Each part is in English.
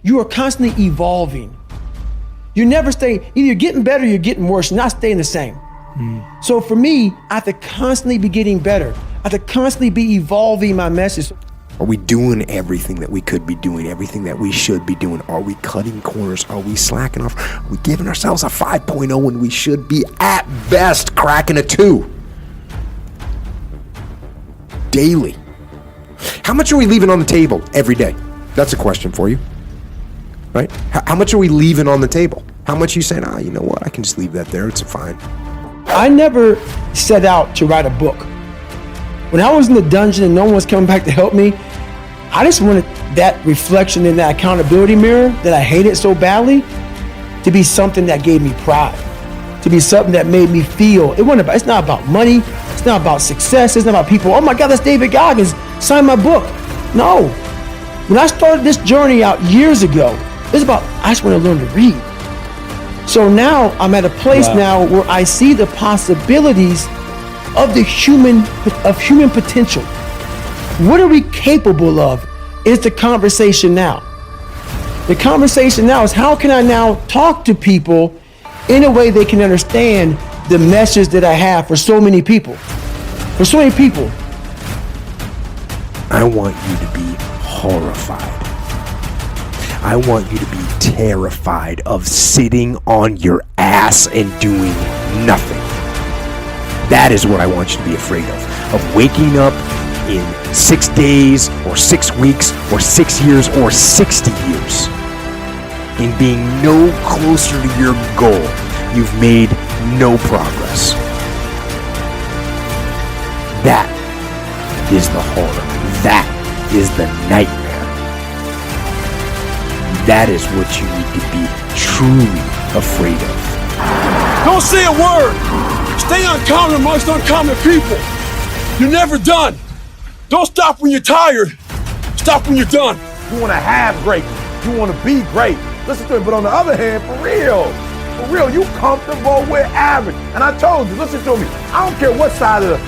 You are constantly evolving. You never stay, either you're getting better or you're getting worse, you're not staying the same. So for me, I have to constantly be getting better. I have to constantly be evolving my message. Are we doing everything that we could be doing, everything that we should be doing? Are we cutting corners? Are we slacking off? Are we giving ourselves a 5.0 when we should be at best cracking a 2? Daily. How much are we leaving on the table every day? That's a question for you. Right? How much are we leaving on the table? How much you saying, you know what, I can just leave that there, it's fine. I never set out to write a book. When I was in the dungeon and no one was coming back to help me, I just wanted that reflection in that accountability mirror that I hated so badly to be something that gave me pride, to be something that made me feel, it's not about money, it's not about success, it's not about people, oh my God, that's David Goggins, sign my book. No. When I started this journey out years ago, it's about, I just want to learn to read. So now I'm at a place now where I see the possibilities of the human potential. What are we capable of is the conversation now. The conversation now is how can I now talk to people in a way they can understand the message that I have for so many people. For so many people. I want you to be horrified. I want you to be terrified of sitting on your ass and doing nothing. That is what I want you to be afraid of waking up in 6 days or 6 weeks or 6 years or 60 years and being no closer to your goal. You've made no progress. That is the horror. That is the nightmare. That is what you need to be truly afraid of. Don't say a word. Stay uncommon amongst uncommon people. You're never done. Don't stop when you're tired. Stop when you're done. You want to have greatness. You want to be great. Listen to it. But on the other hand, for real, you comfortable with average. And I told you, listen to me. I don't care what side of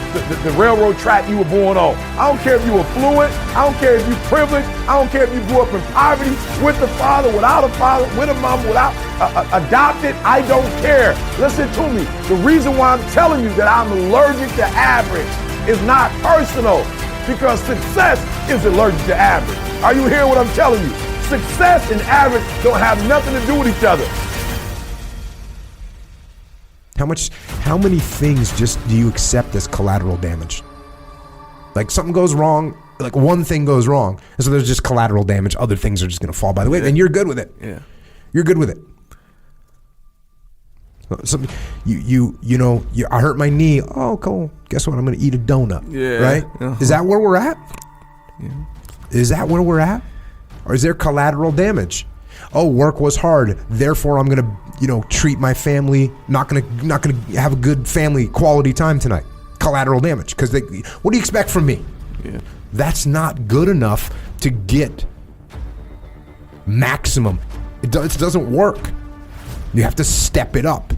the railroad track you were born on. I don't care if you were fluent. I don't care if you privileged. I don't care if you grew up in poverty, with a father, without a father, with a mom, without adopted. I don't care. Listen to me. The reason why I'm telling you that I'm allergic to average is not personal, because success is allergic to average. Are you hearing what I'm telling you? Success and average don't have nothing to do with each other. How many things just do you accept as collateral damage? Like something goes wrong, like one thing goes wrong, and so there's just collateral damage. Other things are just going to fall by the way, and you're good with it. Yeah, you're good with it. Something I hurt my knee. Oh, cool. Guess what? I'm going to eat a donut. Yeah. Right? Uh-huh. Is that where we're at? Yeah. Is that where we're at? Or is there collateral damage? Oh, work was hard, therefore I'm gonna, treat my family, not gonna have a good family quality time tonight. Collateral damage, because what do you expect from me? Yeah. That's not good enough to get maximum. It doesn't work. You have to step it up.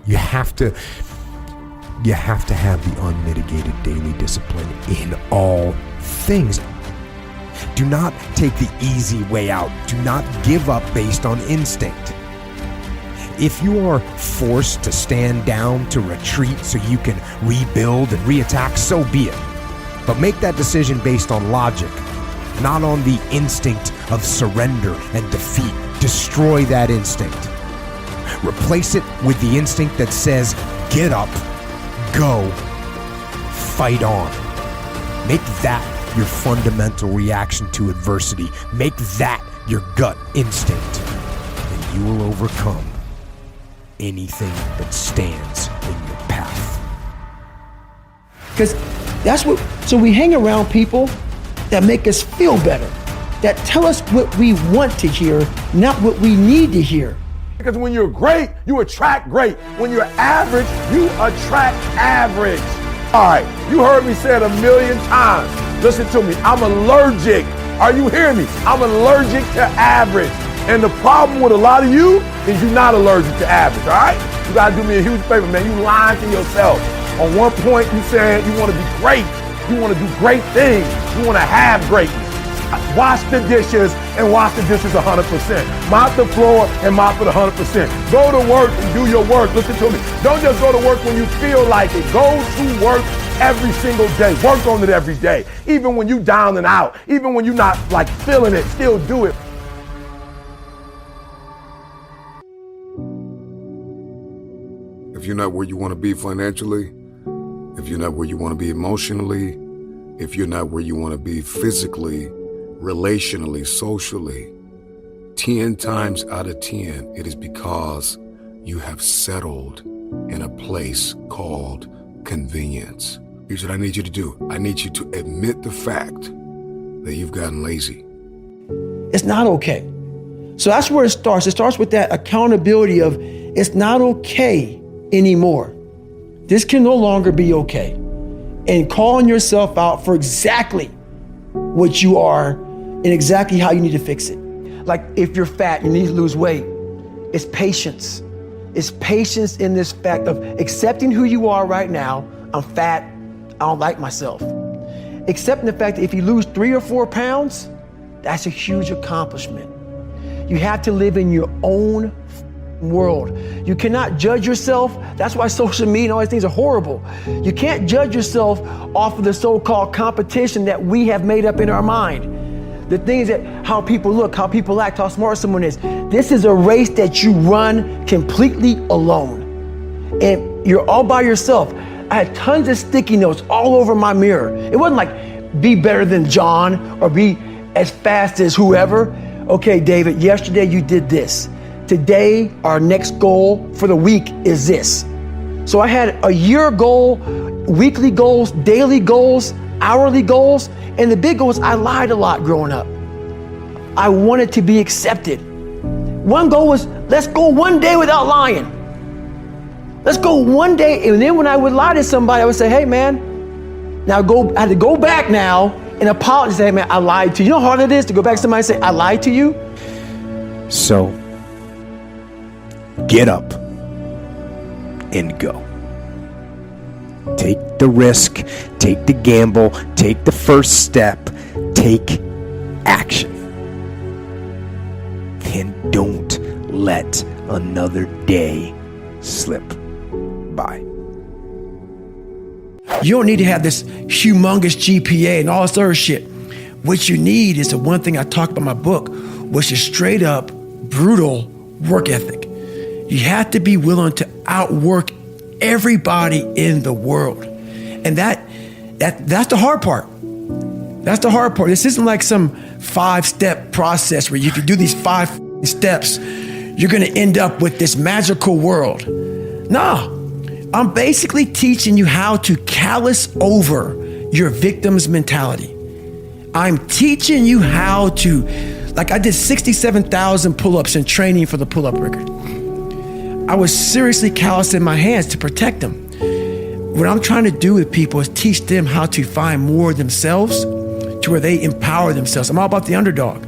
You have to have the unmitigated daily discipline in all things. Do not take the easy way out. Do not give up based on instinct. If you are forced to stand down, to retreat so you can rebuild and reattack, so be it. But make that decision based on logic, not on the instinct of surrender and defeat. Destroy that instinct. Replace it with the instinct that says, get up, go, fight on. Make that your fundamental reaction to adversity. Make that your gut instinct, and you will overcome anything that stands in your path. Because so we hang around people that make us feel better, that tell us what we want to hear, not what we need to hear. Because when you're great, you attract great. When you're average, you attract average. All right, you heard me say it 1,000,000 times. Listen to me, I'm allergic. Are you hearing me? I'm allergic to average. And the problem with a lot of you is you're not allergic to average, all right? You gotta do me a huge favor, man. You lying to yourself. On one point, you saying you wanna be great. You want to do great things. You want to have greatness. Wash the dishes and wash the dishes 100%. Mop the floor and mop it 100%. Go to work and do your work. Listen to me. Don't just go to work when you feel like it. Go to work every single day. Work on it every day. Even when you down and out. Even when you're not like feeling it, still do it. If you're not where you want to be financially, if you're not where you want to be emotionally, if you're not where you want to be physically, relationally, socially, 10 times out of 10, it is because you have settled in a place called convenience. Here's what I need you to do. I need you to admit the fact that you've gotten lazy. It's not okay. So that's where it starts. It starts with that accountability of it's not okay anymore. This can no longer be okay. And calling yourself out for exactly what you are and exactly how you need to fix it. Like if you're fat, you need to lose weight. It's patience. It's patience in this fact of accepting who you are right now. I'm fat. I don't like myself. Accepting the fact that if you lose 3 or 4 pounds, that's a huge accomplishment. You have to live in your own world. You cannot judge yourself. That's why social media and all these things are horrible. You can't judge yourself off of the so-called competition that we have made up in our mind. The things that how people look, how people act, how smart someone is. This is a race that you run completely alone. And you're all by yourself. I had tons of sticky notes all over my mirror. It wasn't like be better than John or be as fast as whoever. Okay, David, yesterday you did this. Today, our next goal for the week is this. So I had a year goal, weekly goals, daily goals, hourly goals, and the big goal was I lied a lot growing up. I wanted to be accepted. One goal was, let's go one day without lying. Let's go one day, and then when I would lie to somebody, I would say, hey man, now I had to go back now and apologize, say, hey man, I lied to you. You know how hard it is to go back to somebody and say, I lied to you? So, get up and go. Take the risk, take the gamble, take the first step, take action. And don't let another day slip by. You don't need to have this humongous GPA and all this other shit. What you need is the one thing I talk about in my book, which is straight up brutal work ethic. You have to be willing to outwork everybody in the world. And that's the hard part. That's the hard part. This isn't like some 5-step process where you can do these 5 steps, you're gonna end up with this magical world. Nah, I'm basically teaching you how to callous over your victim's mentality. I'm teaching you how to, like I did 67,000 pull-ups in training for the pull-up record. I was seriously callousing my hands to protect them. What I'm trying to do with people is teach them how to find more of themselves to where they empower themselves. I'm all about the underdog.